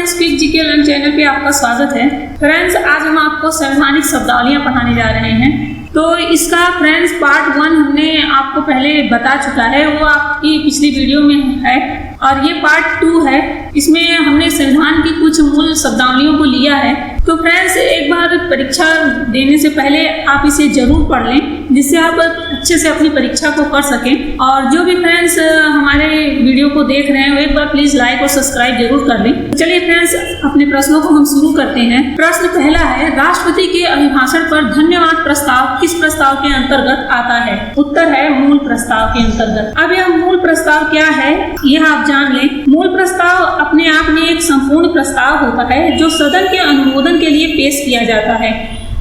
Friends, quick GK learn channel पे आपका स्वागत है। फ्रेंड्स, आज हम आपको संवैधानिक शब्दावलियां पढ़ाने जा रहे हैं। तो इसका फ्रेंड्स पार्ट 1 हमने आपको पहले बता चुका है, वो आपकी पिछली वीडियो में है, और ये पार्ट 2 है। इसमें हमने संविधान की कुछ मूल शब्दावलियों को लिया है। तो फ्रेंड्स, एक बार परीक्षा देने से पहले आप इसे जरूर पढ़ लें, जिससे आप अच्छे से अपनी परीक्षा को कर सकें। और जो भी फ्रेंड्स हमारे वीडियो को देख रहे हैं वो एक बार प्लीज लाइक और सब्सक्राइब जरूर कर लें। चलिए फ्रेंड्स, अपने प्रश्नों को हम शुरू करते हैं। प्रश्न पहला है, राष्ट्रपति के अभिभाषण पर धन्यवाद प्रस्ताव किस प्रस्ताव के अंतर्गत आता है? उत्तर है मूल प्रस्ताव के अंतर्गत। अब यह मूल प्रस्ताव क्या है यह आप जान लें। मूल प्रस्ताव अपने आप में एक संपूर्ण प्रस्ताव होता है जो सदन के अनुमोदन के लिए पेश किया जाता है।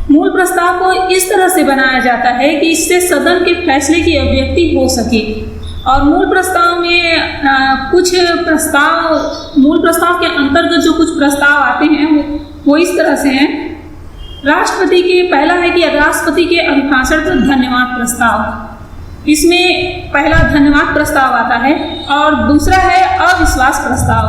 मूल प्रस्ताव को इस तरह से बनाया जाता है कि इससे सदन के फैसले की अभिव्यक्ति हो सके। और मूल प्रस्ताव में मूल प्रस्ताव के अंतर्गत जो कुछ प्रस्ताव आते हैं वो इस तरह से हैं। राष्ट्रपति के पहला है कि राष्ट्रपति के अभिभाषण पर धन्यवाद प्रस्ताव, इसमें पहला धन्यवाद प्रस्ताव आता है। और दूसरा है अविश्वास प्रस्ताव।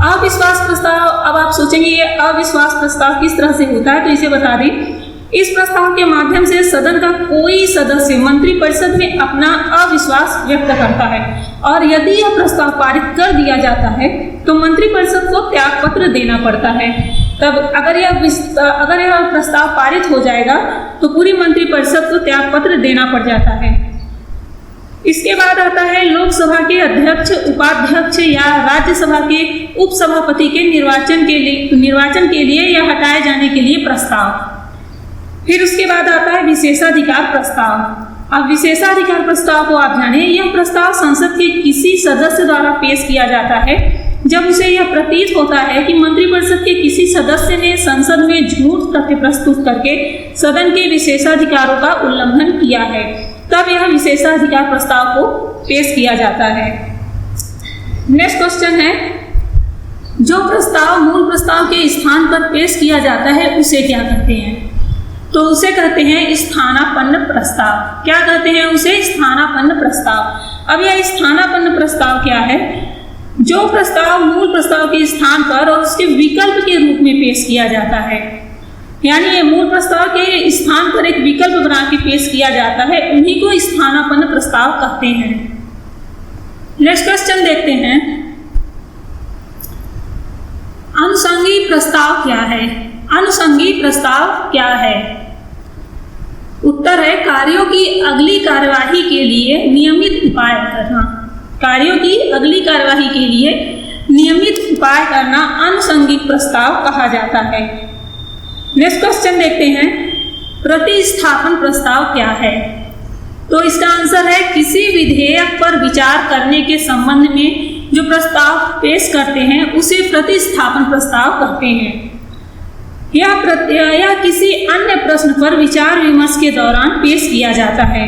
अविश्वास प्रस्ताव, अब आप सोचेंगे ये अविश्वास प्रस्ताव किस तरह से होता है, तो इसे बता दें। इस प्रस्ताव के माध्यम से सदन का कोई सदस्य मंत्रिपरिषद में अपना अविश्वास व्यक्त करता है, और यदि यह प्रस्ताव पारित कर दिया जाता है तो मंत्रिपरिषद को त्यागपत्र देना पड़ता है। तब अगर यह प्रस्ताव पारित हो जाएगा तो पूरी मंत्रिपरिषद को त्यागपत्र देना पड़ जाता है। इसके बाद आता है लोकसभा के अध्यक्ष, उपाध्यक्ष या राज्यसभा के उपसभापति के निर्वाचन के लिए या हटाए जाने के लिए प्रस्ताव। फिर उसके बाद आता है विशेषाधिकार प्रस्ताव। अब विशेषाधिकार प्रस्ताव को आप जानें, यह प्रस्ताव संसद के किसी सदस्य द्वारा पेश किया जाता है जब उसे यह प्रतीत होता है कि मंत्रिपरिषद के किसी सदस्य ने संसद में झूठ तथ्य प्रस्तुत करके सदन के विशेषाधिकारों का उल्लंघन किया है, तब यह विशेषाधिकार प्रस्ताव को पेश किया जाता है। नेक्स्ट क्वेश्चन है, जो प्रस्ताव मूल प्रस्ताव के स्थान पर पेश किया जाता है उसे क्या कहते हैं? तो उसे कहते हैं स्थानापन्न प्रस्ताव। क्या कहते हैं उसे? स्थानापन्न प्रस्ताव। अब यह स्थानापन्न प्रस्ताव क्या है? जो प्रस्ताव मूल प्रस्ताव के स्थान पर और उसके विकल्प के रूप में पेश किया जाता है, यानी ये मूल प्रस्ताव के स्थान पर एक विकल्प बना के पेश किया जाता है, उन्हीं को स्थानापन्न प्रस्ताव कहते हैं। नेक्स्ट क्वेश्चन देखते हैं, अनुषंगी प्रस्ताव क्या है? अनुषंगी प्रस्ताव क्या है? उत्तर है कार्यों की अगली कार्यवाही के लिए नियमित उपाय करना। कार्यों की अगली कार्यवाही के लिए नियमित उपाय करना अनुषंगिक प्रस्ताव कहा जाता है। नेक्स्ट क्वेश्चन देखते हैं, प्रतिस्थापन प्रस्ताव क्या है? तो इसका आंसर है किसी विधेयक पर विचार करने के संबंध में जो प्रस्ताव पेश करते हैं उसे प्रतिस्थापन प्रस्ताव कहते हैं। यह किसी अन्य प्रश्न पर विचार विमर्श के दौरान पेश किया जाता है,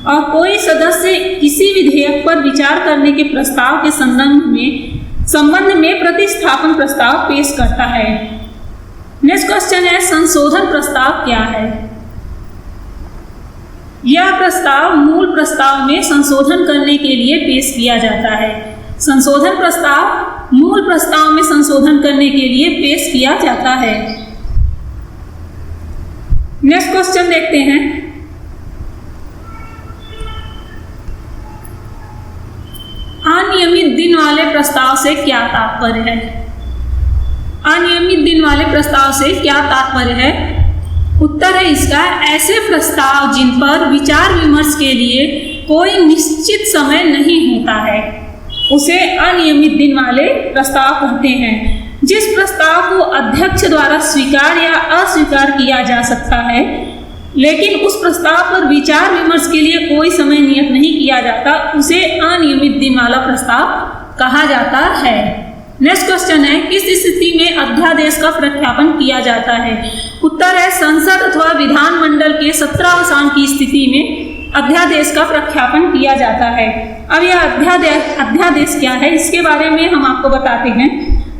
और कोई सदस्य किसी विधेयक पर विचार करने के प्रस्ताव के संबंध में प्रतिस्थापन प्रस्ताव पेश करता है। नेक्स्ट क्वेश्चन है, संशोधन प्रस्ताव क्या है? यह प्रस्ताव मूल प्रस्ताव में संशोधन करने के लिए पेश किया जाता है। संशोधन प्रस्ताव मूल प्रस्ताव में संशोधन करने के लिए पेश किया जाता है। नेक्स्ट क्वेश्चन देखते हैं, अनियमित दिन वाले प्रस्ताव से क्या तात्पर्य है? अनियमित दिन वाले प्रस्ताव से क्या तात्पर्य है? उत्तर है इसका ऐसे प्रस्ताव जिन पर विचार विमर्श के लिए कोई निश्चित समय नहीं होता है, उसे अनियमित दिन वाले प्रस्ताव कहते हैं। जिस प्रस्ताव को अध्यक्ष द्वारा स्वीकार या अस्वीकार किया जा सकता है, लेकिन उस प्रस्ताव पर विचार विमर्श के लिए कोई समय नियत नहीं किया जाता, उसे अनियमित दिन वाला प्रस्ताव कहा जाता है। नेक्स्ट क्वेश्चन है, किस स्थिति में अध्यादेश का प्रख्यापन किया जाता है? उत्तर है संसद अथवा विधानमंडल के सत्रावसान की स्थिति में अध्यादेश का प्रख्यापन किया जाता है। अब यह अध्यादेश क्या है, इसके बारे में हम आपको बताते हैं।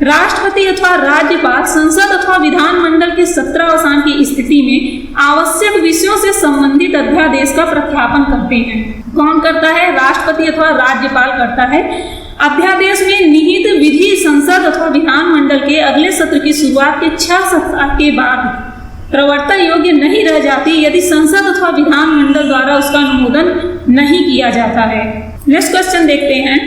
राष्ट्रपति अथवा राज्यपाल संसद अथवा विधानमंडल के सत्रावसान की स्थिति में आवश्यक विषयों से संबंधित अध्यादेश का प्रख्यापन करते हैं। कौन करता है? राष्ट्रपति अथवा राज्यपाल करता है। अध्यादेश में निहित विधि संसद अथवा विधानमंडल के अगले सत्र की शुरुआत के 6 सप्ताह के बाद प्रवर्तन योग्य नहीं रह जाती यदि संसद अथवा विधानमंडल द्वारा उसका अनुमोदन नहीं किया जाता है। नेक्स्ट क्वेश्चन देखते हैं,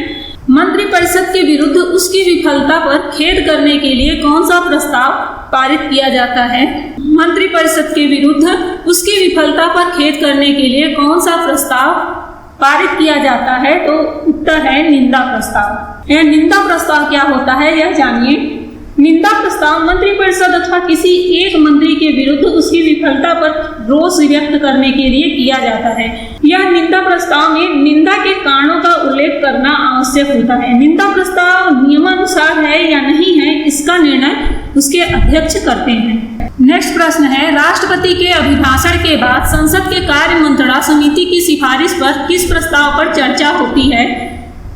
मंत्रिपरिषद के विरुद्ध उसकी विफलता पर खेद करने के लिए कौन सा प्रस्ताव पारित किया जाता है? मंत्रिपरिषद के विरुद्ध उसकी विफलता पर खेद करने के लिए कौन सा प्रस्ताव पारित किया जाता है? तो उत्तर है निंदा प्रस्ताव। यह निंदा प्रस्ताव क्या होता है यह जानिए। निंदा प्रस्ताव मंत्रिपरिषद अथवा किसी एक मंत्री के विरुद्ध उसकी विफलता पर रोष व्यक्त करने के लिए किया जाता है। यह निंदा प्रस्ताव में निंदा के कारणों का उल्लेख करना आवश्यक होता है। निंदा प्रस्ताव नियमानुसार है या नहीं है इसका निर्णय उसके अध्यक्ष करते हैं। नेक्स्ट प्रश्न है, राष्ट्रपति के अभिभाषण के बाद संसद के कार्य मंत्रणा समिति की सिफारिश पर किस प्रस्ताव पर चर्चा होती है?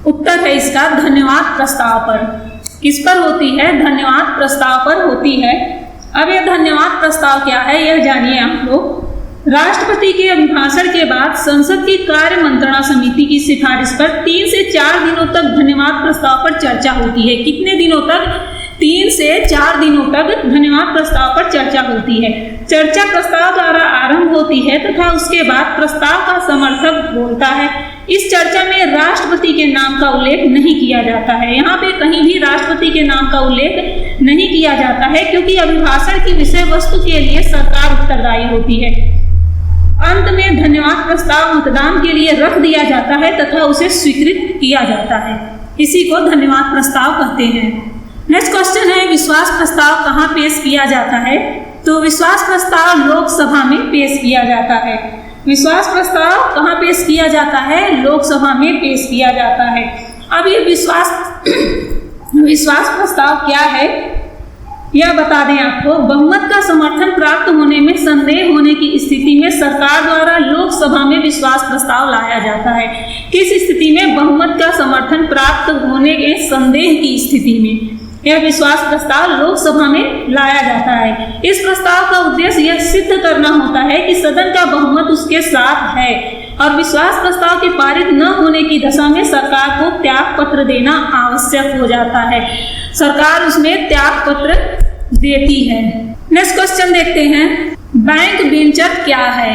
उत्तर है इसका धन्यवाद प्रस्ताव पर। किस पर होती है? धन्यवाद प्रस्ताव पर होती है। अब यह धन्यवाद प्रस्ताव क्या है यह जानिए आप लोग। राष्ट्रपति के अभिभाषण के बाद संसद की कार्य मंत्रणा समिति की सिफारिश पर 3 से 4 दिनों तक धन्यवाद प्रस्ताव पर चर्चा होती है। कितने दिनों तक? 3 से 4 दिनों तक धन्यवाद प्रस्ताव पर चर्चा होती है। चर्चा प्रस्ताव द्वारा आरंभ होती है तथा उसके बाद प्रस्ताव का समर्थक बोलता है। इस चर्चा में राष्ट्रपति के नाम का उल्लेख नहीं किया जाता है। यहाँ पे कहीं भी राष्ट्रपति के नाम का उल्लेख नहीं किया जाता है क्योंकि अभिभाषण की विषय वस्तु के लिए सरकार उत्तरदायी होती है। अंत में धन्यवाद प्रस्ताव मतदान के लिए रख दिया जाता है तथा उसे स्वीकृत किया जाता है। इसी को धन्यवाद प्रस्ताव कहते हैं। नेक्स्ट क्वेश्चन है, विश्वास प्रस्ताव कहाँ पेश किया जाता है? तो विश्वास प्रस्ताव लोकसभा में पेश किया जाता है। विश्वास प्रस्ताव कहाँ पेश किया जाता है? लोकसभा में पेश किया जाता है। अब ये विश्वास प्रस्ताव क्या है यह बता दें आपको। बहुमत का समर्थन प्राप्त होने में संदेह होने की स्थिति में सरकार द्वारा लोकसभा में विश्वास प्रस्ताव लाया जाता है। किस स्थिति में? बहुमत का समर्थन प्राप्त होने के संदेह की स्थिति में यह विश्वास प्रस्ताव लोकसभा में लाया जाता है। इस प्रस्ताव का उद्देश्य यह सिद्ध करना होता है कि सदन का बहुमत उसके साथ है और विश्वास प्रस्ताव के पारित न होने की दशा में सरकार को त्याग पत्र देना आवश्यक हो जाता है। सरकार उसमें त्याग पत्र देती है। नेक्स्ट क्वेश्चन देखते हैं, बैंक बेंचर क्या है?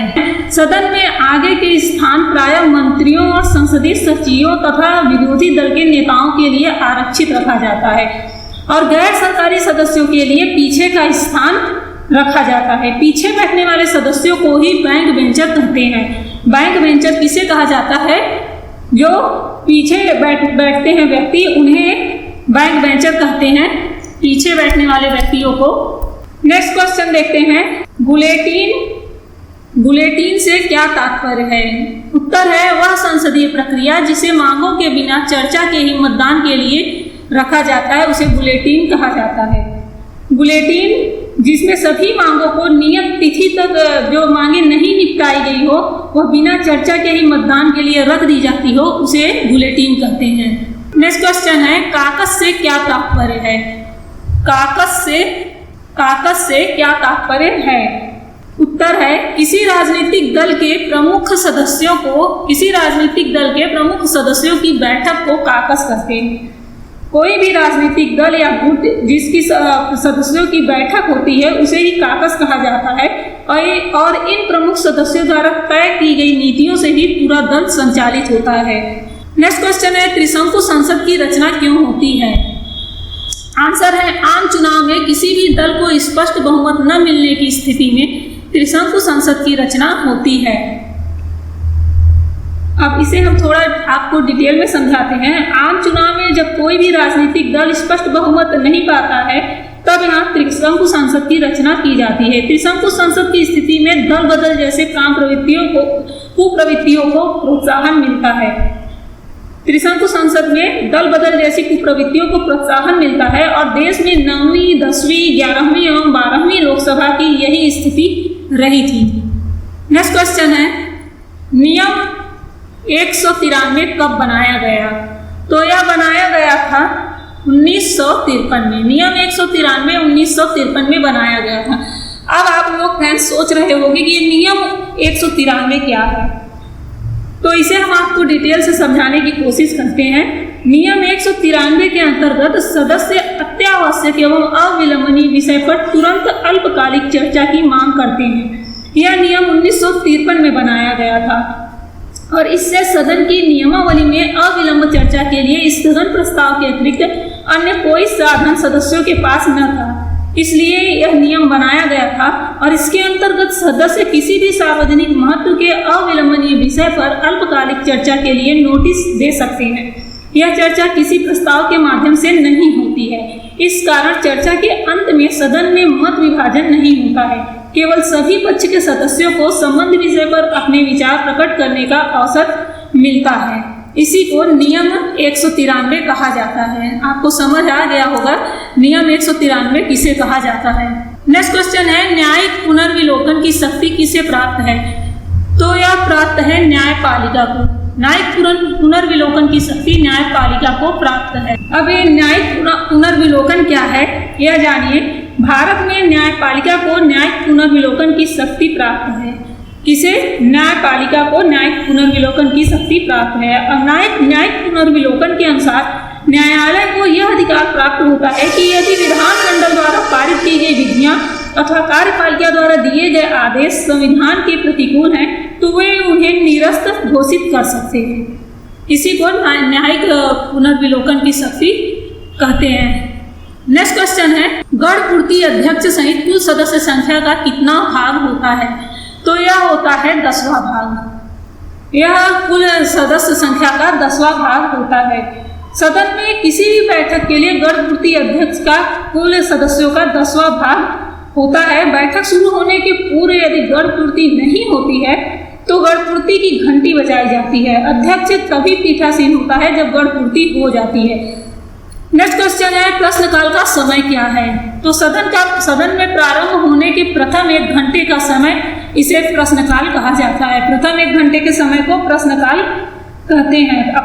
सदन में आगे के स्थान प्रायः मंत्रियों और संसदीय सचिवों तथा विरोधी दल के नेताओं के लिए आरक्षित रखा जाता है और गैर सरकारी सदस्यों के लिए पीछे का स्थान रखा जाता है। पीछे बैठने वाले सदस्यों को ही बैंक बेंचर कहते हैं। बैंक बेंचर किसे कहा जाता है? जो पीछे बैठते हैं व्यक्ति उन्हें बैंक बेंचर कहते हैं, पीछे बैठने वाले व्यक्तियों को। नेक्स्ट क्वेश्चन देखते हैं, बुलेटिन से क्या तात्पर्य है? उत्तर है वह संसदीय प्रक्रिया जिसे मांगों के बिना चर्चा के ही मतदान के लिए रखा जाता है उसे बुलेटिन कहा जाता है। बुलेटिन जिसमें सभी मांगों को नियत तिथि तक जो मांगे नहीं निपटाई गई हो वह बिना चर्चा के ही मतदान के लिए रख दी जाती हो उसे बुलेटिन कहते हैं। नेक्स्ट क्वेश्चन है, काकस से क्या तात्पर्य है? काकस से क्या तात्पर्य है? उत्तर है किसी राजनीतिक दल के प्रमुख सदस्यों की बैठक को काकस कहते हैं। कोई भी राजनीतिक दल या गुट जिसकी सदस्यों की बैठक होती है उसे ही काकस कहा जाता है और इन प्रमुख सदस्यों द्वारा तय की गई नीतियों से ही पूरा दल संचालित होता है। नेक्स्ट क्वेश्चन है, त्रिशंकु संसद की रचना क्यों होती है? आंसर है आम चुनाव में किसी भी दल को स्पष्ट बहुमत न मिलने की स्थिति में त्रिशंकु संसद की रचना होती है। अब इसे हम थोड़ा आपको डिटेल में समझाते हैं। आम चुनाव में जब कोई भी राजनीतिक दल स्पष्ट बहुमत नहीं पाता है तब यहाँ त्रिशंकु संसद की रचना की जाती है। त्रिशंकु संसद की स्थिति में दल बदल जैसे कुप्रवृत्तियों को प्रोत्साहन मिलता है। त्रिशंकु संसद में दल बदल जैसी कुप्रवृत्तियों को प्रोत्साहन मिलता है और देश में 9वीं, 10वीं, 11वीं एवं 12वीं लोकसभा की यही स्थिति रही थी। नेक्स्ट क्वेश्चन है, नियम 193 कब बनाया गया? तो यह बनाया गया था 1953 में। नियम 193 1953 में बनाया गया था। अब आप लोग फ्रेंड्स सोच रहे होंगे कि ये नियम 193 क्या है, तो इसे हम आपको डिटेल से समझाने की कोशिश करते हैं। नियम 193 के अंतर्गत सदस्य अत्यावश्यक एवं अविलंबनीय विषय पर तुरंत अल्पकालिक चर्चा की मांग करते हैं। यह नियम 1953 में बनाया गया था और इससे सदन की नियमावली में अविलंब चर्चा के लिए स्थगन प्रस्ताव के अतिरिक्त अन्य कोई साधन सदस्यों के पास न था। इसलिए यह नियम बनाया गया था और इसके अंतर्गत सदस्य किसी भी सार्वजनिक महत्व के अविलंबनीय विषय पर अल्पकालिक चर्चा के लिए नोटिस दे सकते हैं। यह चर्चा किसी प्रस्ताव के माध्यम से नहीं होती है। इस कारण चर्चा के अंत में सदन में मत विभाजन नहीं होता है। केवल सभी पक्ष के सदस्यों को संबंध विषय पर अपने विचार प्रकट करने का अवसर मिलता है। इसी को नियम 193 कहा जाता है। आपको समझ आ गया होगा नियम 193 किसे कहा जाता है। नेक्स्ट क्वेश्चन है, न्यायिक पुनर्विलोकन की शक्ति किसे प्राप्त है? तो यह प्राप्त है न्यायपालिका को। न्यायिक पुनर्विलोकन की शक्ति न्यायपालिका को प्राप्त है। अब ये न्यायिक पुनर्विलोकन क्या है यह जानिए। भारत में न्यायपालिका को न्यायिक पुनर्विलोकन की शक्ति प्राप्त है। किसे? न्यायपालिका को न्यायिक पुनर्विलोकन की शक्ति प्राप्त है। और न्यायिक पुनर्विलोकन के अनुसार न्यायालय को यह अधिकार प्राप्त होता है कि यदि विधानमंडल द्वारा पारित की गई विधियां अथवा कार्यपालिका द्वारा दिए गए आदेश संविधान के प्रतिकूल हैं तो वे उन्हें निरस्त घोषित कर सकते हैं। इसी को न्यायिक पुनर्विलोकन की शक्ति कहते हैं। नेक्स्ट क्वेश्चन है, गण पूर्ति अध्यक्ष सहित कुल सदस्य संख्या का कितना भाग होता है? तो यह होता है 10वां भाग। यह कुल सदस्य संख्या का 10वां भाग होता है। सदन में किसी भी बैठक के लिए गण पूर्ति अध्यक्ष का कुल सदस्यों का 10वां भाग होता है। बैठक शुरू होने के पूर्व यदि गण पूर्ति नहीं होती है तो गण पूर्ति की घंटी बजाई जाती है। अध्यक्ष तभी पीठासीन होता है जब गण पूर्ति हो जाती है। नेक्स्ट क्वेश्चन है, प्रश्नकाल का समय क्या है? तो सदन में प्रारंभ होने के प्रथम 1 घंटे का समय इसे प्रश्नकाल कहा जाता है। प्रथम 1 घंटे के समय को प्रश्नकाल कहते हैं। अब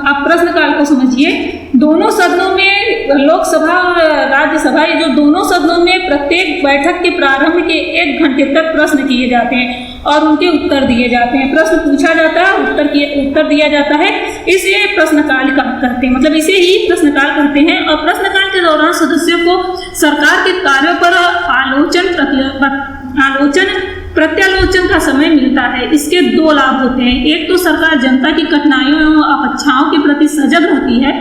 आप प्रश्नकाल को समझिए। दोनों सदनों में, लोकसभा और राज्यसभा, ये जो दोनों सदनों में प्रत्येक बैठक के प्रारंभ के 1 घंटे तक प्रश्न किए जाते हैं और उनके उत्तर दिए जाते हैं। प्रश्न पूछा जाता है, उत्तर दिया जाता है। इसे प्रश्नकाल कहते हैं, मतलब इसे ही प्रश्नकाल कहते हैं। और प्रश्नकाल के दौरान सदस्यों को सरकार के कार्यों पर प्रत्यालोचन का समय मिलता है। इसके 2 लाभ होते हैं। एक तो सरकार जनता की कठिनाइयों एवं अपेक्षाओं के प्रति सजग रहती है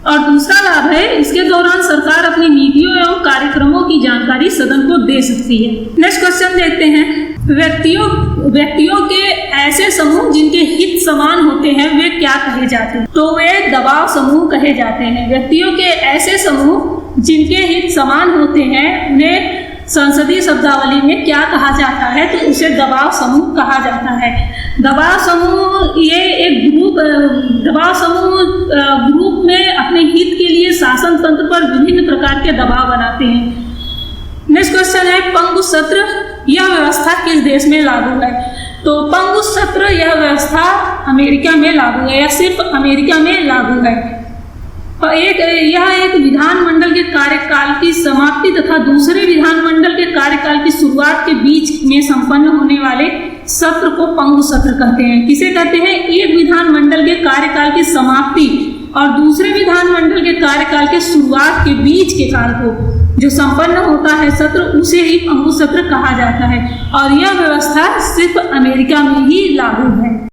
और दूसरा लाभ है इसके दौरान सरकार अपनी नीतियों एवं कार्यक्रमों की जानकारी सदन को दे सकती है। नेक्स्ट क्वेश्चन देखते हैं, व्यक्तियों के ऐसे समूह जिनके हित समान होते हैं वे क्या कहे जाते हैं? तो वे दबाव समूह कहे जाते हैं। व्यक्तियों के ऐसे समूह जिनके हित समान होते हैं उन्हें संसदीय शब्दावली में क्या कहा जाता है? तो उसे दबाव समूह कहा जाता है। दबाव समूह ये एक ग्रुप में अपने हित के लिए शासन तंत्र पर विभिन्न प्रकार के दबाव बनाते हैं। नेक्स्ट क्वेश्चन है, पंगु सत्र यह व्यवस्था किस देश में लागू है? तो पंगु सत्र यह व्यवस्था अमेरिका में लागू है या सिर्फ अमेरिका में लागू है। यह एक विधानमंडल के कार्यकाल की समाप्ति तथा दूसरे विधानमंडल के कार्यकाल की शुरुआत के बीच में संपन्न होने वाले सत्र को पंगु सत्र कहते हैं। किसे कहते हैं? एक विधानमंडल के कार्यकाल की समाप्ति और दूसरे विधानमंडल के कार्यकाल के शुरुआत के बीच के काल को जो संपन्न होता है सत्र, उसे ही पंगु सत्र कहा जाता है। और यह व्यवस्था सिर्फ अमेरिका में ही लागू है।